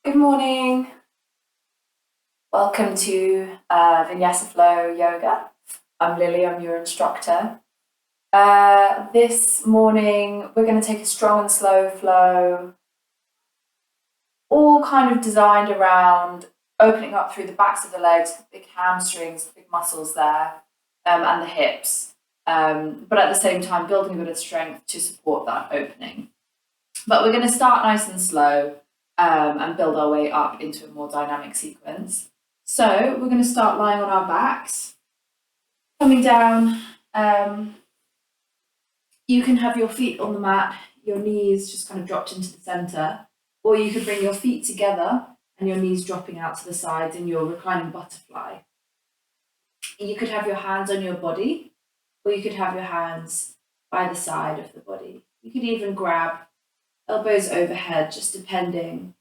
Good morning. Welcome to Vinyasa Flow Yoga. I'm Lily, I'm your instructor. This morning, we're going to take a strong and slow flow, all kind of designed around opening up through the backs of the legs, the big hamstrings, the big muscles there, and the hips. But at the same time, building a bit of strength to support that opening. But we're going to start nice and slow and build our way up into a more dynamic sequence. So we're going to start lying on our backs, coming down. You can have your feet on the mat, your knees just kind of dropped into the center, or you could bring your feet together and your knees dropping out to the sides in your reclining butterfly. You could have your hands on your body, or you could have your hands by the side of the body. You could even grab elbows overhead, just depending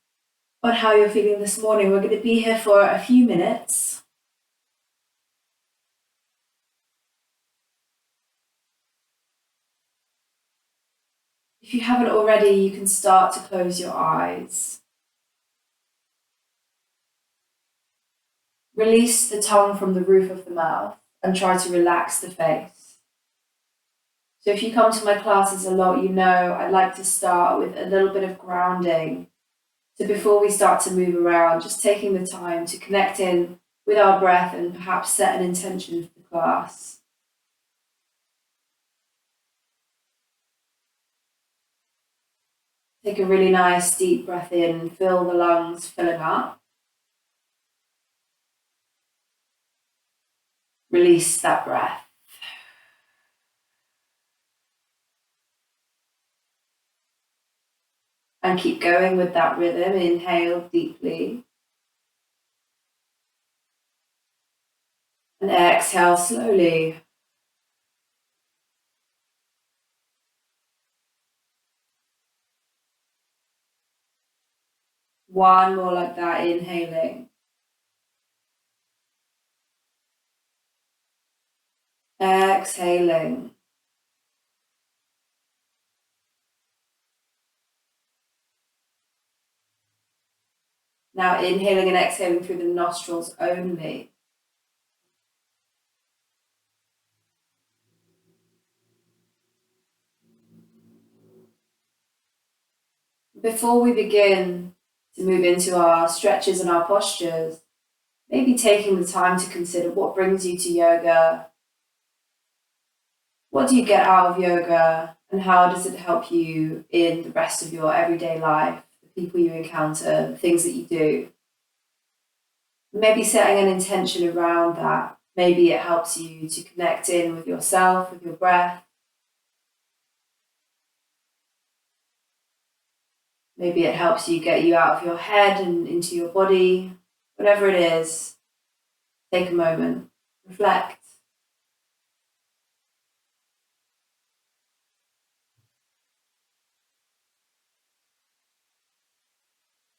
on how you're feeling this morning. We're going to be here for a few minutes. If you haven't already, you can start to close your eyes. Release the tongue from the roof of the mouth and try to relax the face. So if you come to my classes a lot, you know I like to start with a little bit of grounding. So before we start to move around, just taking the time to connect in with our breath and perhaps set an intention for the class. Take a really nice deep breath in, feel the lungs filling up. Release that breath. And keep going with that rhythm. Inhale deeply. And exhale slowly. One more like that, inhaling. Exhaling. Now inhaling and exhaling through the nostrils only. Before we begin to move into our stretches and our postures, maybe taking the time to consider what brings you to yoga. What do you get out of yoga, and how does it help you in the rest of your everyday life, the people you encounter, the things that you do? Maybe setting an intention around that. Maybe it helps you to connect in with yourself, with your breath. Maybe it helps you get you out of your head and into your body. Whatever it is, take a moment, reflect.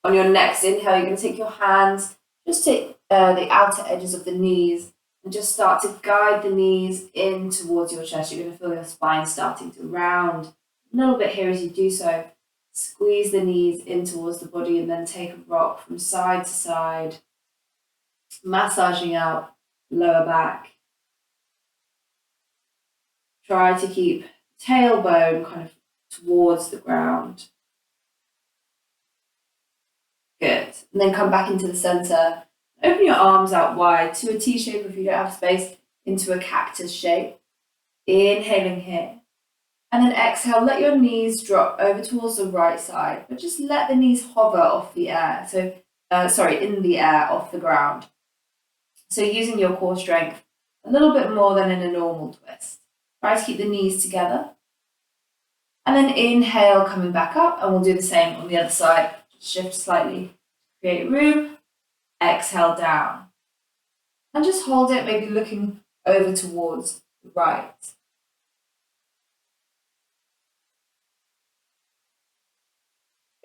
On your next inhale, you're going to take your hands just to the outer edges of the knees and just start to guide the knees in towards your chest. You're going to feel your spine starting to round a little bit here as you do so. Squeeze the knees in towards the body and then take a rock from side to side, massaging out lower back. Try to keep tailbone kind of towards the ground. Good. And then come back into the center. Open your arms out wide to a T shape if you don't have space, into a cactus shape. Inhaling here. And then exhale, let your knees drop over towards the right side, but just let the knees hover off the air. So, in the air, off the ground. So using your core strength a little bit more than in a normal twist. Try to keep the knees together. And then inhale, coming back up, and we'll do the same on the other side. Shift slightly, create room. Exhale down. And just hold it, maybe looking over towards the right.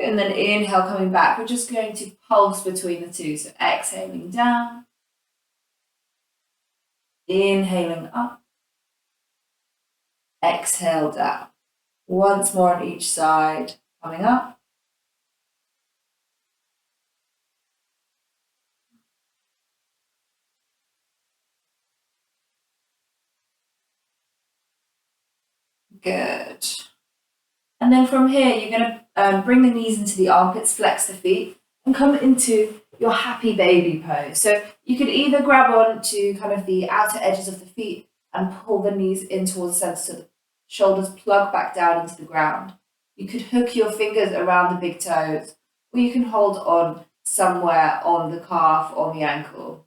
And then inhale, coming back. We're just going to pulse between the two. So exhaling down. Inhaling up. Exhale down. Once more on each side. Coming up. Good. And then from here, you're going to bring the knees into the armpits, flex the feet, and come into your happy baby pose. So you could either grab on to kind of the outer edges of the feet and pull the knees in towards the center so the shoulders plug back down into the ground. You could hook your fingers around the big toes, or you can hold on somewhere on the calf, on the ankle.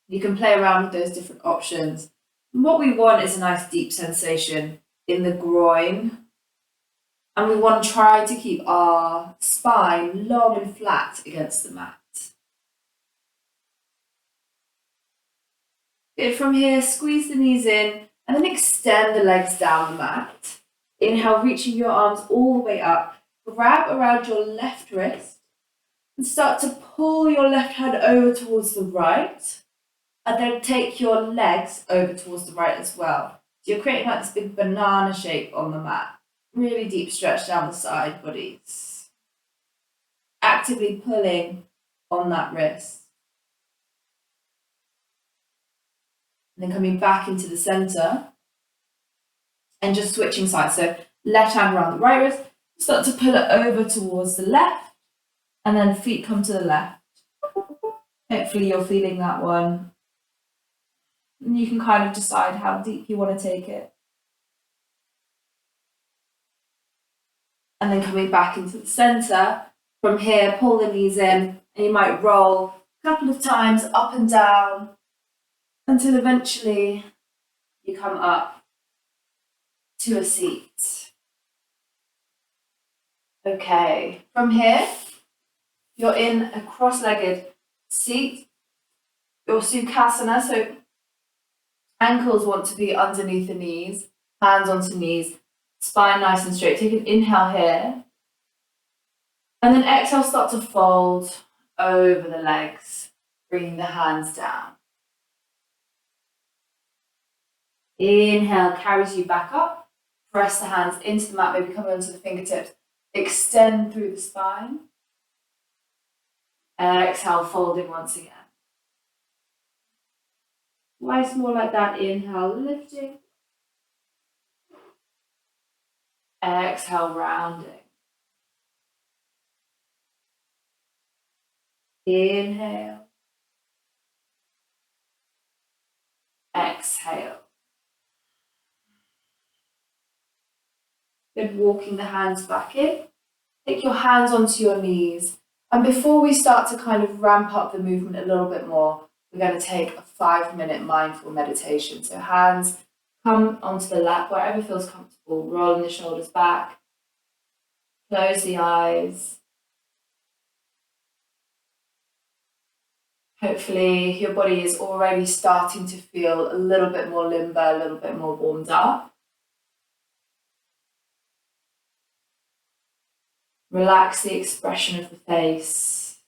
You can play around with those different options. And what we want is a nice deep sensation in the groin. And we want to try to keep our spine long and flat against the mat. Good. From here, squeeze the knees in and then extend the legs down the mat. Inhale, reaching your arms all the way up. Grab around your left wrist and start to pull your left hand over towards the right. And then take your legs over towards the right as well. So you're creating like this big banana shape on the mat. Really deep stretch down the side bodies. Actively pulling on that wrist. And then coming back into the center. And just switching sides. So left hand around the right wrist. Start to pull it over towards the left. And then feet come to the left. Hopefully you're feeling that one. And you can kind of decide how deep you want to take it. And then coming back into the center. From here, pull the knees in, and you might roll a couple of times up and down until eventually you come up to a seat. Okay, from here, you're in a cross-legged seat, your Sukhasana, so ankles want to be underneath the knees, hands onto knees, spine nice and straight. Take an inhale here. And then exhale, start to fold over the legs, bringing the hands down. Inhale carries you back up. Press the hands into the mat, maybe come onto the fingertips. Extend through the spine. Exhale, folding once again. Twice more like that. Inhale, lifting. Exhale, rounding. Inhale. Exhale. Good, walking the hands back in. Take your hands onto your knees. And before we start to kind of ramp up the movement a little bit more, we're going to take a 5-minute mindful meditation. So hands come onto the lap, wherever feels comfortable, rolling the shoulders back. Close the eyes. Hopefully your body is already starting to feel a little bit more limber, a little bit more warmed up. Relax the expression of the face.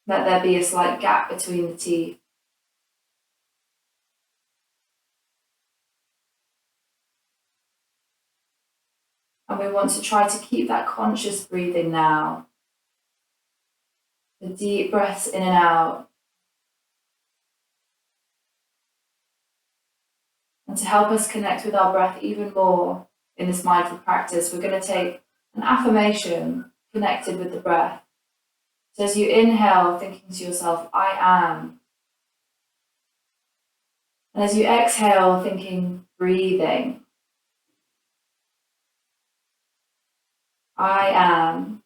Let there be a slight gap between the teeth. And we want to try to keep that conscious breathing now. The deep breaths in and out. And to help us connect with our breath even more in this mindful practice, we're going to take an affirmation connected with the breath. So as you inhale, thinking to yourself, I am. And as you exhale, thinking, breathing. I am.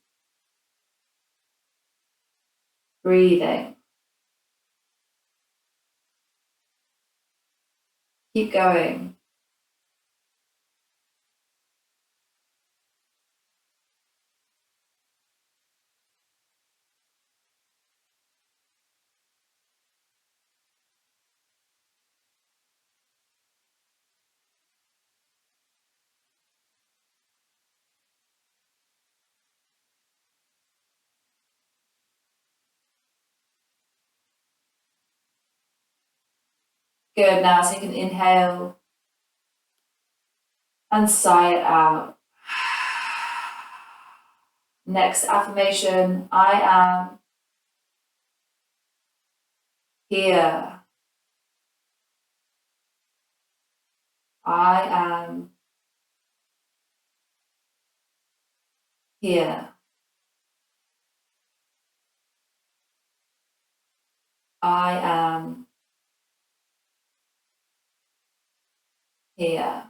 Breathing. Keep going. Good, now take an inhale and sigh it out. Next affirmation, I am here. I am here. I am here.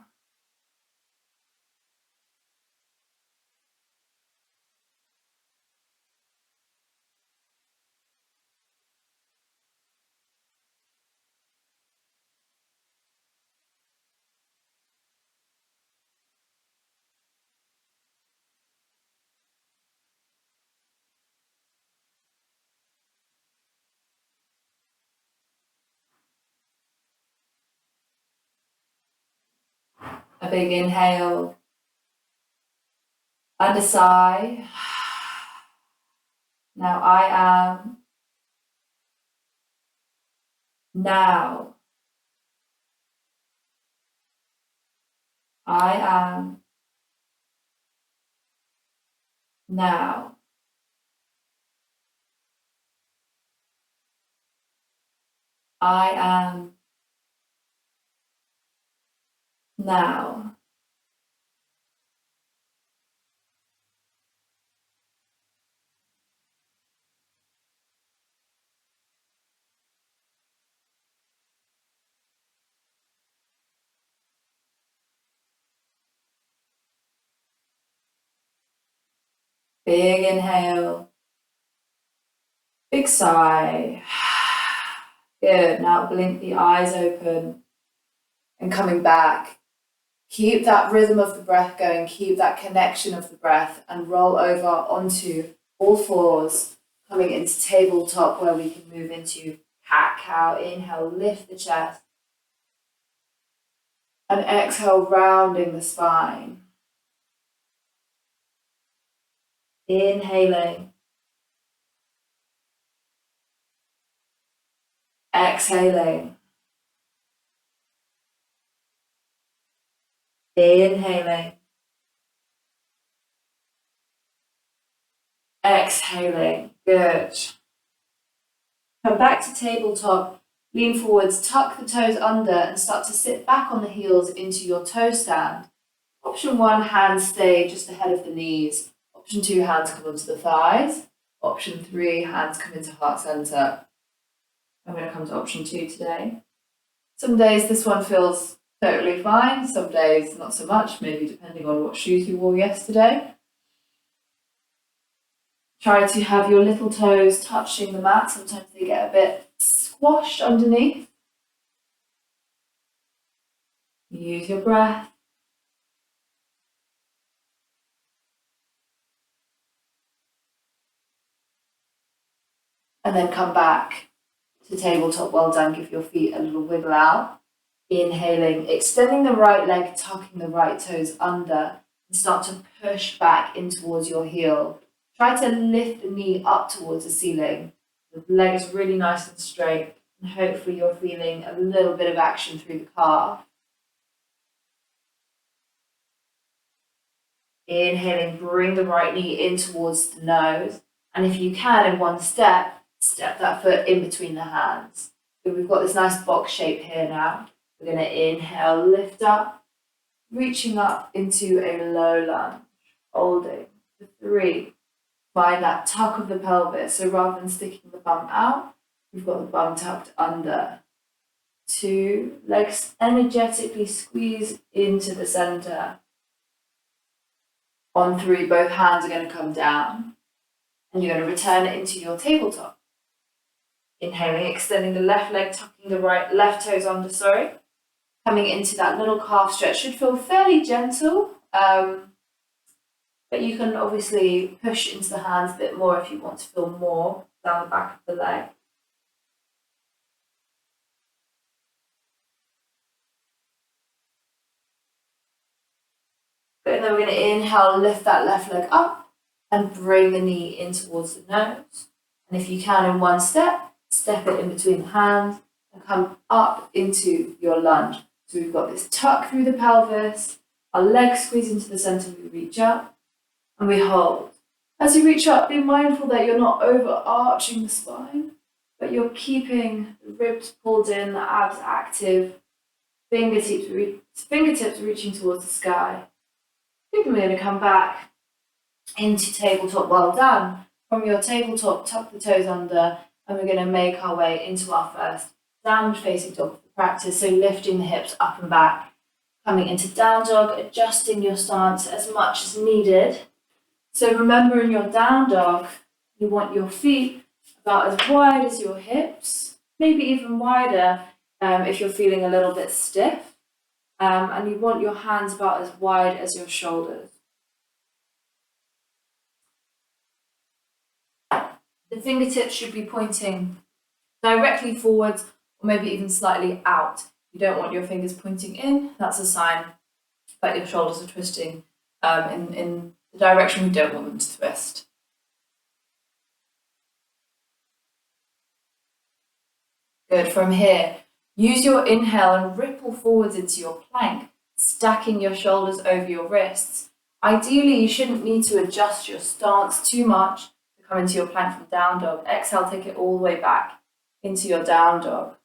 A big inhale and a sigh. Now I am. Now I am. Now I am. Now big inhale, big sigh. Good. Now blink the eyes open and coming back. Keep that rhythm of the breath going, keep that connection of the breath, and roll over onto all fours, coming into tabletop where we can move into cat-cow. Inhale, lift the chest. And exhale, rounding the spine. Inhaling. Exhaling. Inhaling. Exhaling. Good. Come back to tabletop. Lean forwards, tuck the toes under and start to sit back on the heels into your toe stand. Option 1, hands stay just ahead of the knees. Option 2, hands come onto the thighs. Option 3, hands come into heart center. I'm going to come to option 2 today. Some days this one feels totally fine, some days not so much, maybe depending on what shoes you wore yesterday. Try to have your little toes touching the mat. Sometimes they get a bit squashed underneath. Use your breath. And then come back to tabletop. Well done. Give your feet a little wiggle out. Inhaling, extending the right leg, tucking the right toes under, and start to push back in towards your heel. Try to lift the knee up towards the ceiling. The leg is really nice and straight, and hopefully you're feeling a little bit of action through the calf. Inhaling, bring the right knee in towards the nose, and if you can, in one step that foot in between the hands. So we've got this nice box shape here now. We're going to inhale, lift up, reaching up into a low lunge, holding for 3. Find that tuck of the pelvis. So rather than sticking the bum out, we've got the bum tucked under. 2, legs energetically squeeze into the center. On 3, both hands are going to come down. And you're going to return it into your tabletop. Inhaling, extending the left leg, tucking the left toes under, Coming into that little calf stretch. Should feel fairly gentle, but you can obviously push into the hands a bit more if you want to feel more down the back of the leg. Good, and then we're going to inhale, lift that left leg up and bring the knee in towards the nose. And if you can, in one step it in between the hands and come up into your lunge. So we've got this tuck through the pelvis, our legs squeeze into the center, we reach up and we hold. As you reach up, be mindful that you're not overarching the spine, but you're keeping the ribs pulled in, the abs active, fingertips reaching towards the sky. Good, and we're going to come back into tabletop. Well done. From your tabletop, tuck the toes under, and we're going to make our way into our first downward facing dog for practice. So lifting the hips up and back, coming into down dog, adjusting your stance as much as needed. So remember, in your down dog, you want your feet about as wide as your hips, maybe even wider if you're feeling a little bit stiff. And you want your hands about as wide as your shoulders. The fingertips should be pointing directly forwards or maybe even slightly out. You don't want your fingers pointing in. That's a sign that your shoulders are twisting in the direction we don't want them to twist. Good. From here, use your inhale and ripple forwards into your plank, stacking your shoulders over your wrists. Ideally, you shouldn't need to adjust your stance too much to come into your plank from down dog. Exhale, take it all the way back into your down dog.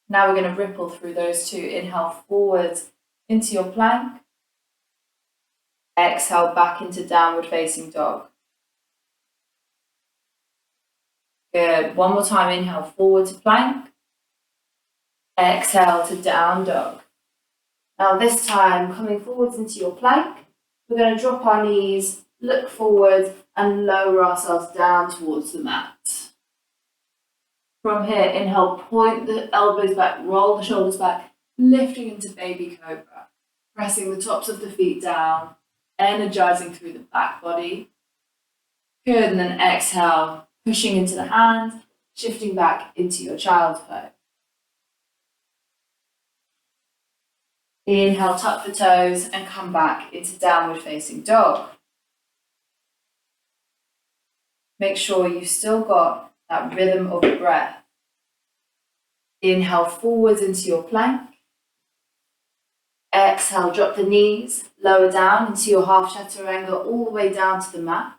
Now we're going to ripple through those two. Inhale forwards into your plank. Exhale back into downward facing dog. Good. One more time. Inhale forward to plank. Exhale to down dog. Now this time, coming forwards into your plank, we're going to drop our knees, look forward, and lower ourselves down towards the mat. From here, inhale, point the elbows back, roll the shoulders back, lifting into baby cobra, pressing the tops of the feet down, energizing through the back body. Good, and then exhale, pushing into the hands, shifting back into your child's pose. Inhale, tuck the toes and come back into downward facing dog. Make sure you've still got that rhythm of breath. Inhale forwards into your plank. Exhale, drop the knees, lower down into your half chaturanga all the way down to the mat.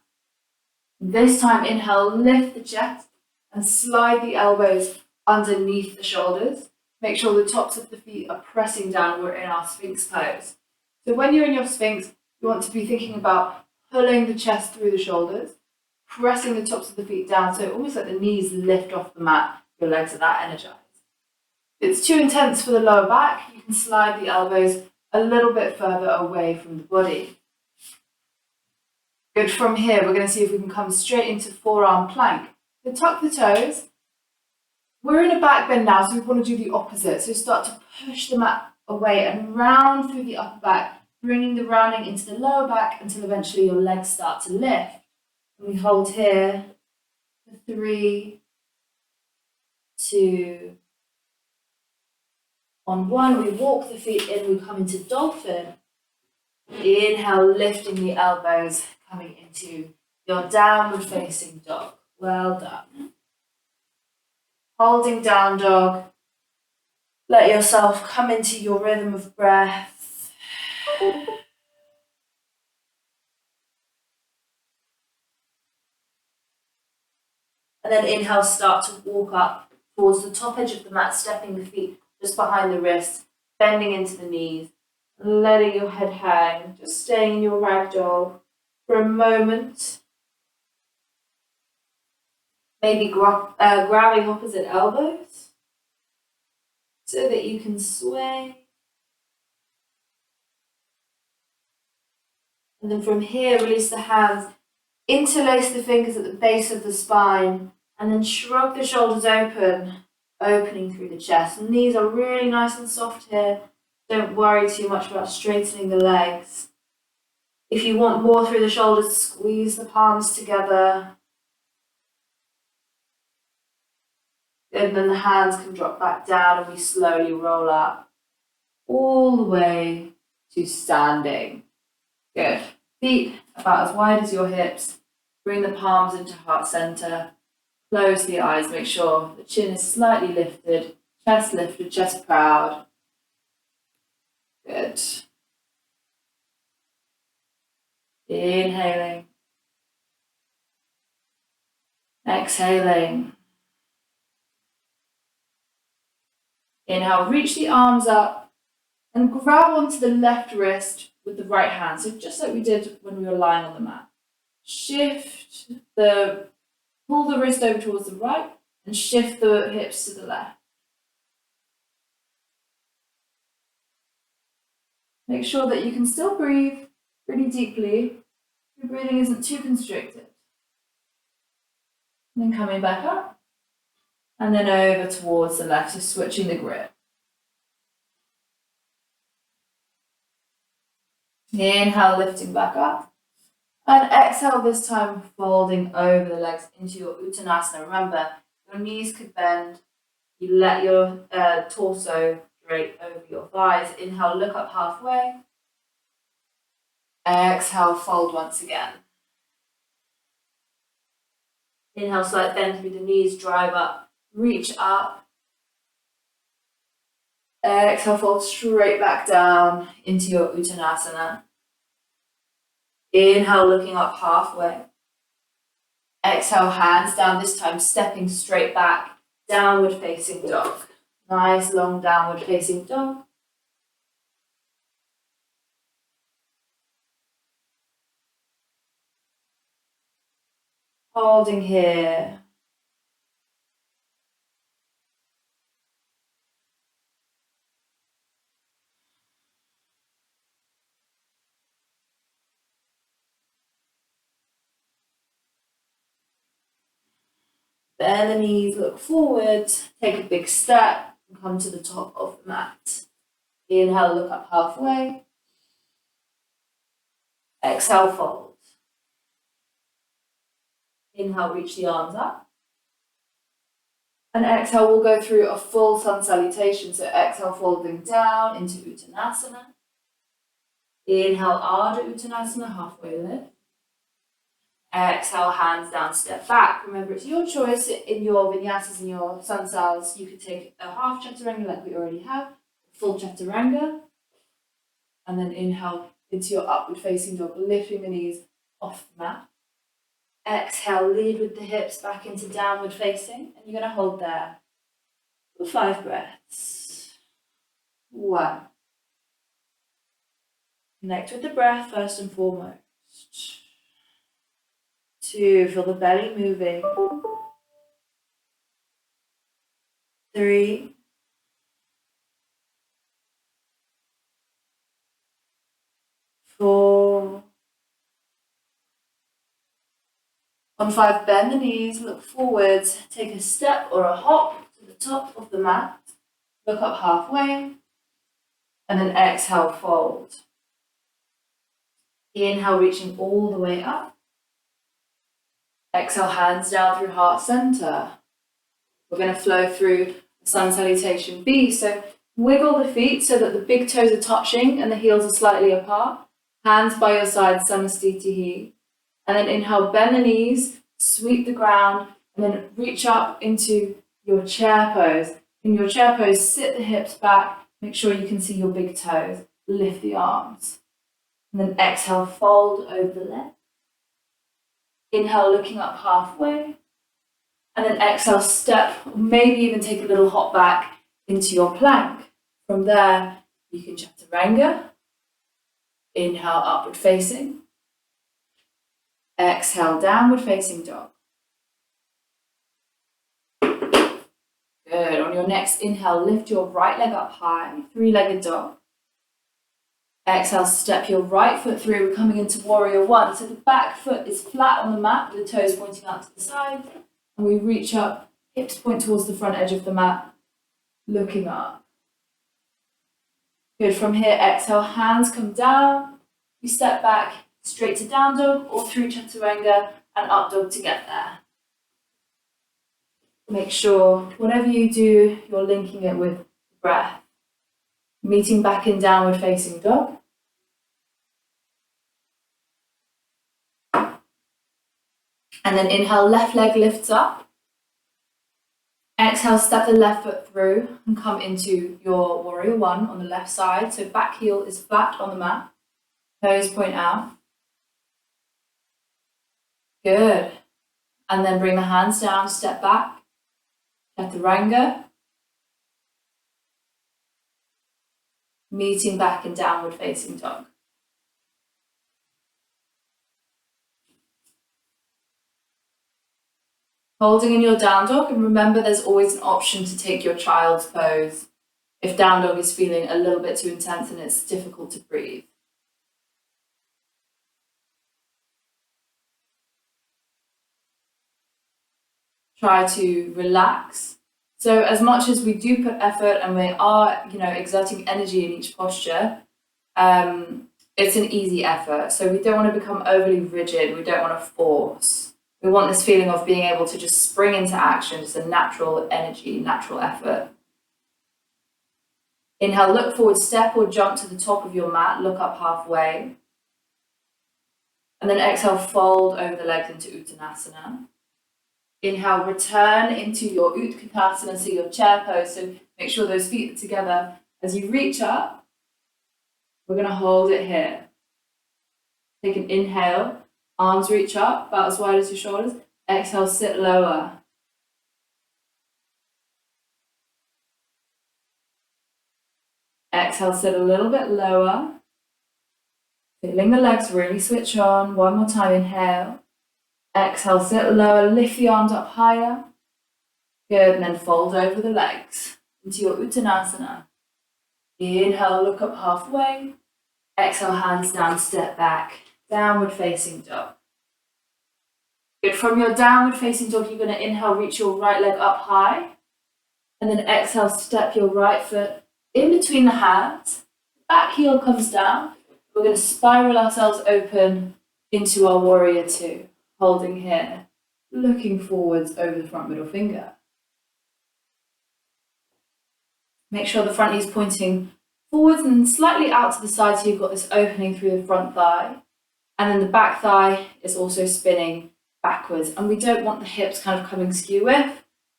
This time, inhale, lift the chest and slide the elbows underneath the shoulders. Make sure the tops of the feet are pressing down. We're in our Sphinx pose. So when you're in your Sphinx, you want to be thinking about pulling the chest through the shoulders, pressing the tops of the feet down, so almost like the knees lift off the mat, your legs are that energized. If it's too intense for the lower back, you can slide the elbows a little bit further away from the body. Good. From here, we're going to see if we can come straight into forearm plank. So tuck the toes. We're in a back bend now, so we want to do the opposite. So start to push the mat away and round through the upper back, bringing the rounding into the lower back until eventually your legs start to lift. And we hold here for 3, 2, on 1. We walk the feet in, we come into dolphin. Inhale, lifting the elbows, coming into your downward facing dog. Well done. Holding down dog. Let yourself come into your rhythm of breath. And then inhale, start to walk up towards the top edge of the mat, stepping the feet just behind the wrists, bending into the knees, letting your head hang, just staying in your ragdoll for a moment. Maybe grabbing opposite elbows so that you can sway. And then from here, release the hands, interlace the fingers at the base of the spine, and then shrug the shoulders open, opening through the chest. And knees are really nice and soft here. Don't worry too much about straightening the legs. If you want more through the shoulders, squeeze the palms together. And then the hands can drop back down and we slowly roll up all the way to standing. Good. Feet about as wide as your hips. Bring the palms into heart center. Close the eyes. Make sure the chin is slightly lifted. Chest proud. Good. Inhaling. Exhaling. Inhale, reach the arms up and grab onto the left wrist with the right hand. So just like we did when we were lying on the mat. Pull the wrist over towards the right and shift the hips to the left. Make sure that you can still breathe really deeply. Your breathing isn't too constricted. And then coming back up and then over towards the left, so switching the grip. Inhale, lifting back up. And exhale, this time folding over the legs into your Uttanasana. Remember, your knees could bend. You let your torso drape over your thighs. Inhale, look up halfway. Exhale, fold once again. Inhale, slight bend through the knees, drive up, reach up. Exhale, fold straight back down into your Uttanasana. Inhale, looking up halfway. Exhale, hands down, this time stepping straight back, downward facing dog. Nice long downward facing dog. Holding here. Bend the knees, look forward, take a big step and come to the top of the mat. Inhale, look up halfway. Exhale, fold. Inhale, reach the arms up. And exhale, we'll go through a full sun salutation. So exhale, folding down into Uttanasana. Inhale, Ardha Uttanasana, halfway lift. Exhale, hands down, step back. Remember, it's your choice in your vinyasas and your sun sals. You could take a half chaturanga like we already have, full chaturanga. And then inhale into your upward facing dog, lifting the knees off the mat. Exhale, lead with the hips back into downward facing. And you're going to hold there for 5 breaths. 1. Connect with the breath first and foremost. 2, feel the belly moving. 3. 4. On 5, bend the knees, look forwards, take a step or a hop to the top of the mat, look up halfway, and then exhale, fold. Inhale, reaching all the way up. Exhale, hands down through heart center. We're going to flow through the sun salutation B. So wiggle the feet so that the big toes are touching and the heels are slightly apart. Hands by your side, Samastitihi. And then inhale, bend the knees, sweep the ground, and then reach up into your chair pose. In your chair pose, sit the hips back. Make sure you can see your big toes. Lift the arms. And then exhale, fold over the left. Inhale, looking up halfway. And then exhale, step, or maybe even take a little hop back into your plank. From there, you can chaturanga. Inhale, upward facing. Exhale, downward facing dog. Good. On your next inhale, lift your right leg up high, 3-legged dog. Exhale, step your right foot through. We're coming into warrior 1. So the back foot is flat on the mat, with the toes pointing out to the side. And we reach up, hips point towards the front edge of the mat, looking up. Good. From here, exhale, hands come down. We step back straight to down dog or through chaturanga and up dog to get there. Make sure whatever you do, you're linking it with breath. Meeting back in downward facing dog. And then inhale, left leg lifts up. Exhale, step the left foot through and come into your warrior 1 on the left side. So back heel is flat on the mat. Toes point out. Good. And then bring the hands down, step back. Chaturanga. meeting back in downward facing dog. Holding in your down dog, and remember there's always an option to take your child's pose if down dog is feeling a little bit too intense and it's difficult to breathe. Try to relax. So as much as we do put effort and we are, exerting energy in each posture, it's an easy effort. So we don't want to become overly rigid. We don't want to force. We want this feeling of being able to just spring into action, just a natural energy, natural effort. Inhale, look forward, step or jump to the top of your mat, look up halfway. And then exhale, fold over the legs into Uttanasana. Inhale, return into your Utkatasana, so your chair pose. So make sure those feet are together. As you reach up, we're going to hold it here. Take an inhale, arms reach up, about as wide as your shoulders. Exhale, sit lower. Exhale, sit a little bit lower. Feeling the legs really switch on. One more time, inhale. Exhale, sit lower, lift the arms up higher. Good, and then fold over the legs into your Uttanasana. Inhale, look up halfway. Exhale, hands down, step back. Downward facing dog. Good, from your downward facing dog, you're going to inhale, reach your right leg up high. And then exhale, step your right foot in between the hands. Back heel comes down. We're going to spiral ourselves open into our warrior two. Holding here, looking forwards over the front middle finger. Make sure the front knee is pointing forwards and slightly out to the side, so you've got this opening through the front thigh. And then the back thigh is also spinning backwards. And we don't want the hips kind of coming skew with.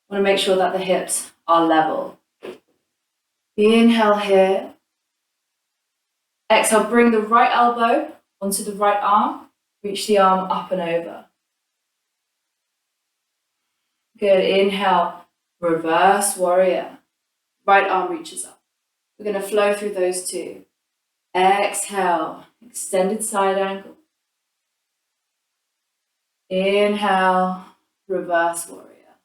We want to make sure that the hips are level. Inhale here. Exhale, bring the right elbow onto the right arm. Reach the arm up and over. Good, inhale, reverse warrior. Right arm reaches up. We're going to flow through those two. Exhale, extended side angle. Inhale, reverse warrior.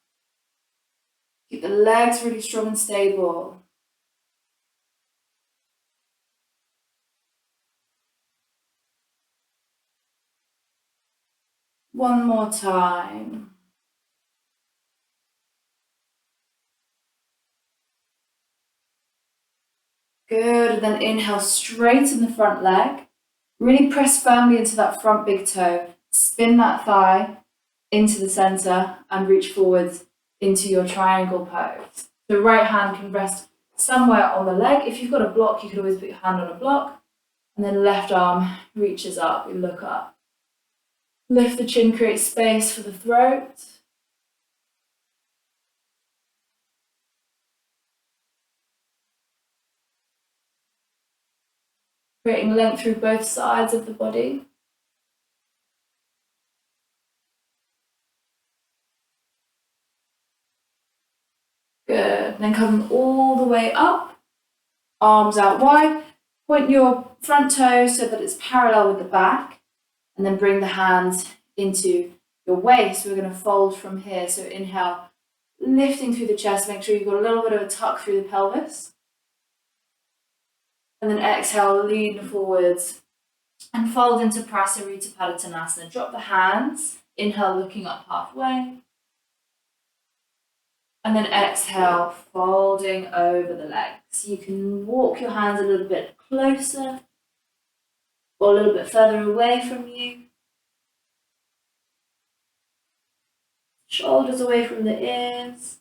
Keep the legs really strong and stable. One more time. Good, and then inhale, straighten the front leg. Really press firmly into that front big toe. Spin that thigh into the center and reach forwards into your triangle pose. The right hand can rest somewhere on the leg. If you've got a block, you can always put your hand on a block. And then left arm reaches up, we look up. Lift the chin, create space for the throat. Creating length through both sides of the body. Good, then come all the way up, arms out wide. Point your front toes so that it's parallel with the back, and then bring the hands into your waist. We're going to fold from here. So inhale, lifting through the chest. Make sure you've got a little bit of a tuck through the pelvis. And then exhale, lean forwards and fold into Prasarita Padottanasana. Drop the hands. Inhale, looking up halfway. And then exhale, folding over the legs. You can walk your hands a little bit closer or a little bit further away from you. Shoulders away from the ears.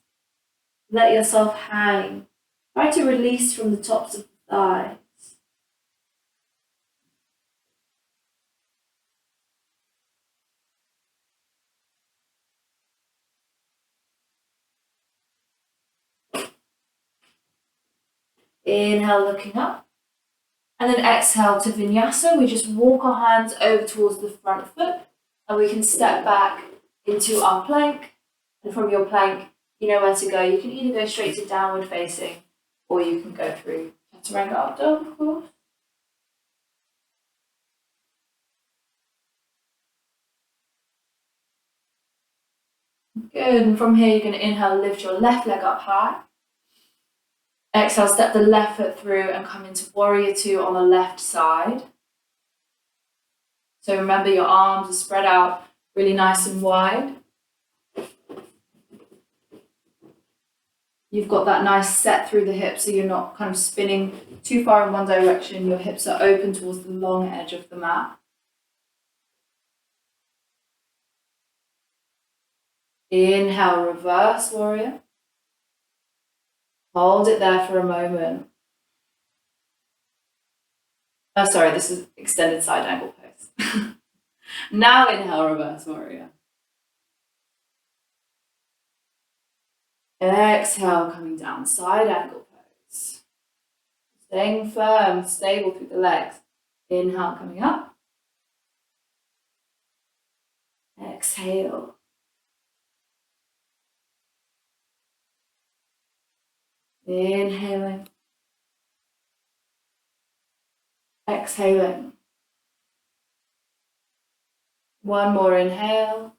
Let yourself hang. Try to release from the tops of the thighs. Inhale, looking up. And then exhale to vinyasa. We just walk our hands over towards the front foot. And we can step back into our plank. And from your plank, you know where to go. You can either go straight to downward facing, or you can go through Chaturanga up dog, of course. Good, and from here you're going to inhale, lift your left leg up high. Exhale, step the left foot through and come into warrior two on the left side. So remember your arms are spread out really nice and wide. You've got that nice set through the hips so you're not kind of spinning too far in one direction. Your hips are open towards the long edge of the mat. Inhale, reverse warrior. Hold it there for a moment. Oh, sorry, this is extended side angle pose. Now inhale, reverse warrior. Exhale, coming down, side angle pose. Staying firm, stable through the legs. Inhale, coming up. Exhale. Inhaling. Exhaling. One more inhale.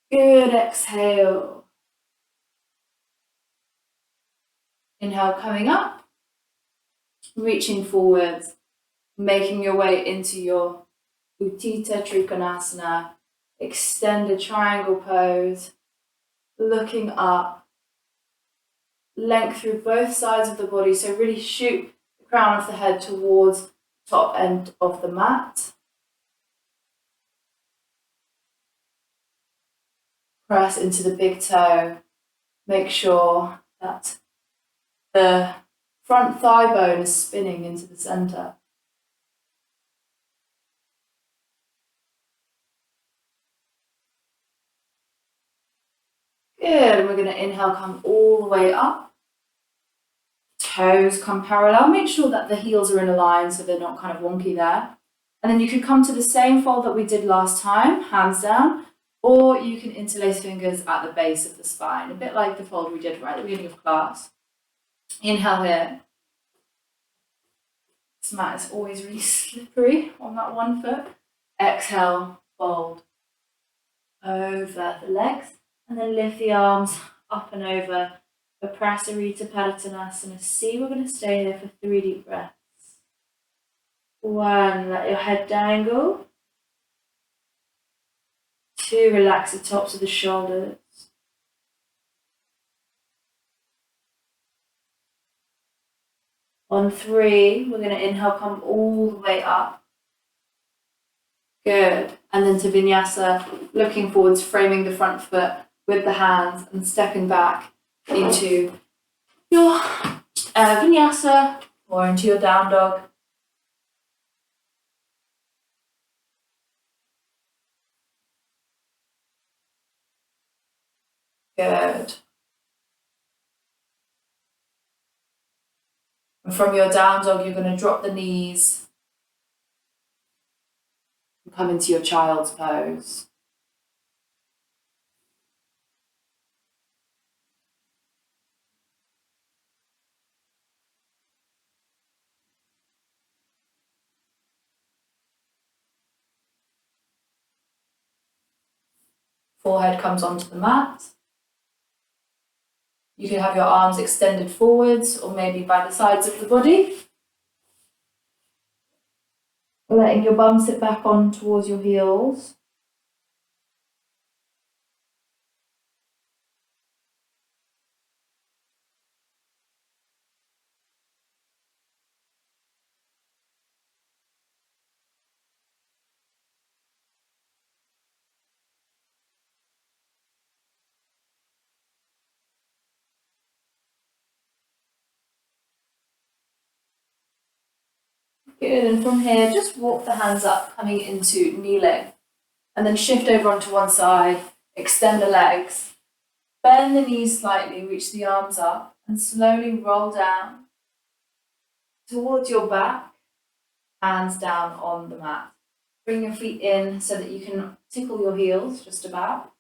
Good, exhale. Inhale, coming up. Reaching forwards. Making your way into your Utthita Trikonasana. Extended triangle pose. Looking up. Length through both sides of the body. So really shoot the crown of the head towards the top end of the mat. Press into the big toe. Make sure that the front thigh bone is spinning into the center. Good, and we're going to inhale, come all the way up. Toes come parallel. Make sure that the heels are in a line so they're not kind of wonky there. And then you could come to the same fold that we did last time, hands down, or you can interlace fingers at the base of the spine, a bit like the fold we did right at the beginning of class. Inhale here. This mat is always really slippery on that one foot. Exhale, fold over the legs, and then lift the arms up and over. Viprasarita Padottanasana. See, we're going to stay here for 3 deep breaths. 1, let your head dangle. 2, relax the tops of the shoulders. On 3, we're going to inhale, come all the way up. Good. And then to vinyasa, looking forwards, framing the front foot with the hands and stepping back into your vinyasa or into your down dog. Good. And from your down dog, you're going to drop the knees and come into your child's pose. Forehead comes onto the mat. You can have your arms extended forwards or maybe by the sides of the body. Letting your bum sit back on towards your heels. Good, and from here, just walk the hands up, coming into kneeling. And then shift over onto one side, extend the legs. Bend the knees slightly, reach the arms up, and slowly roll down towards your back, hands down on the mat. Bring your feet in so that you can tickle your heels just about.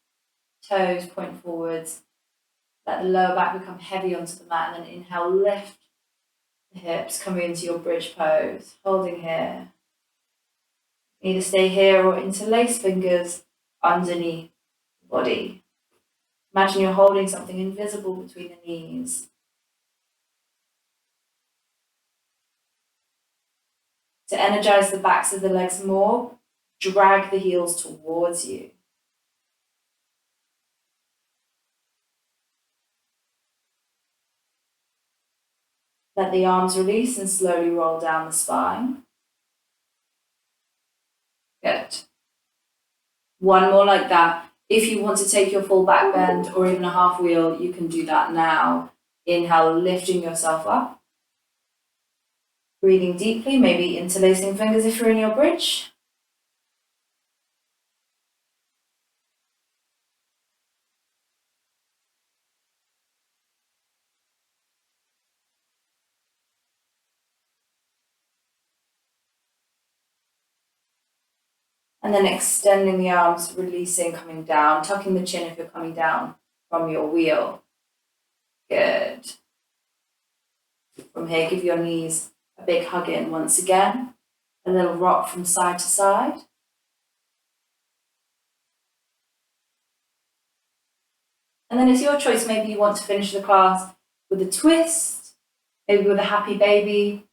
Toes point forwards. Let the lower back become heavy onto the mat, and then inhale, lift the hips, coming into your bridge pose, holding here. Either stay here or interlace fingers underneath the body. Imagine you're holding something invisible between the knees. To energize the backs of the legs more, drag the heels towards you. Let the arms release and slowly roll down the spine. Good. One more like that. If you want to take your full back bend or even a half wheel, you can do that now. Inhale, lifting yourself up. Breathing deeply, maybe interlacing fingers if you're in your bridge. And then extending the arms, releasing, coming down, tucking the chin if you're coming down from your wheel. Good. From here, give your knees a big hug in once again. A little rock from side to side. And then it's your choice. Maybe you want to finish the class with a twist, maybe with a happy baby.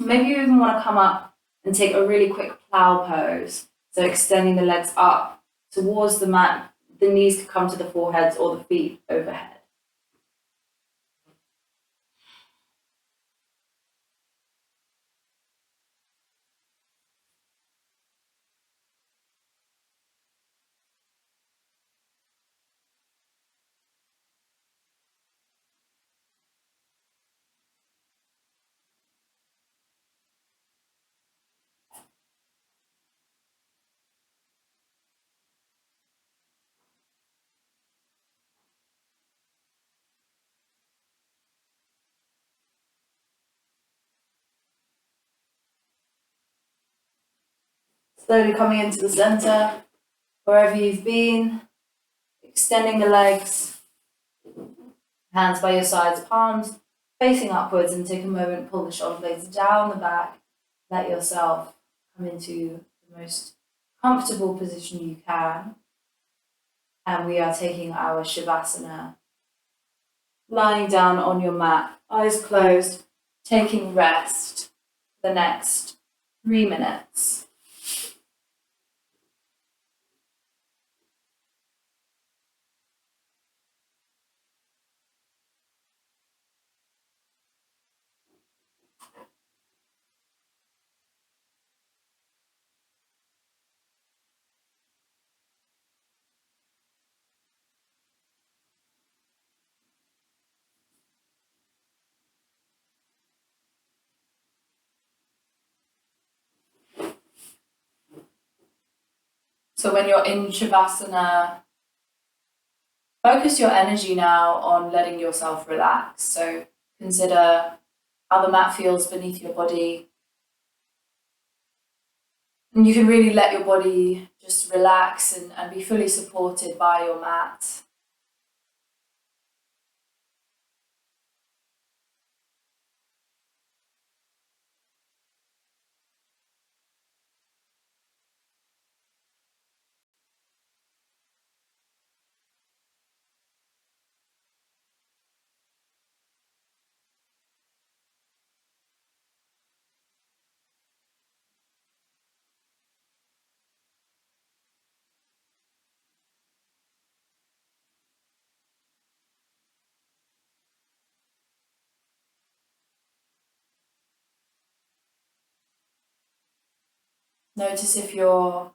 Maybe you even want to come up and take a really quick plow pose. So extending the legs up towards the mat. The knees could come to the foreheads or the feet overhead. Slowly coming into the center, wherever you've been, extending the legs, hands by your sides, palms facing upwards, and take a moment, pull the shoulder blades down the back, let yourself come into the most comfortable position you can. And we are taking our Shavasana, lying down on your mat, eyes closed, taking rest for the next 3 minutes. So when you're in Shavasana, focus your energy now on letting yourself relax. So consider how the mat feels beneath your body. And you can really let your body just relax and be fully supported by your mat. Notice if you're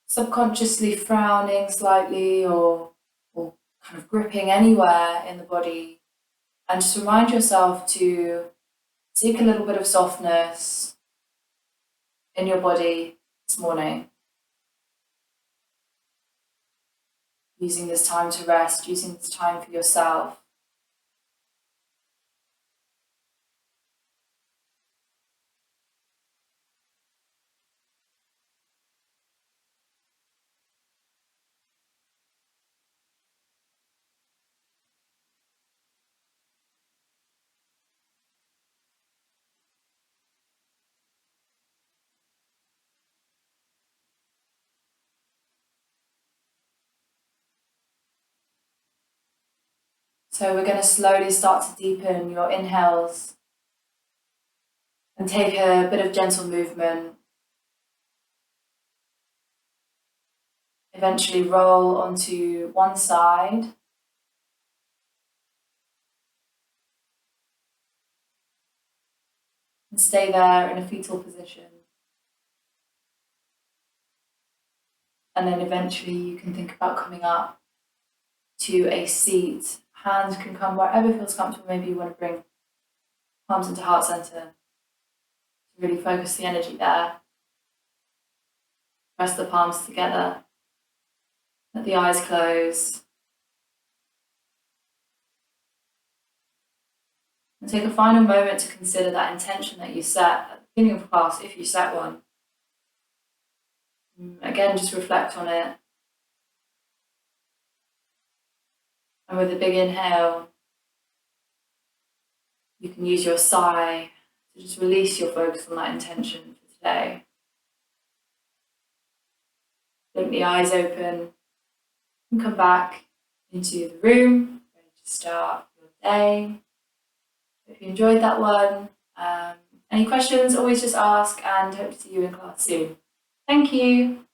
subconsciously frowning slightly or kind of gripping anywhere in the body. And just remind yourself to seek a little bit of softness in your body this morning. Using this time to rest, using this time for yourself. So we're going to slowly start to deepen your inhales and take a bit of gentle movement. Eventually roll onto one side. And stay there in a fetal position. And then eventually you can think about coming up to a seat. Hands can come wherever feels comfortable. Maybe you want to bring palms into heart center to really focus the energy there. Press the palms together. Let the eyes close. And take a final moment to consider that intention that you set at the beginning of class, if you set one. Again, just reflect on it. And with a big inhale, you can use your sigh to just release your focus on that intention for today. Blink the eyes open and come back into the room, ready to start your day. If you enjoyed that one, any questions, always just ask, and hope to see you in class soon. Thank you.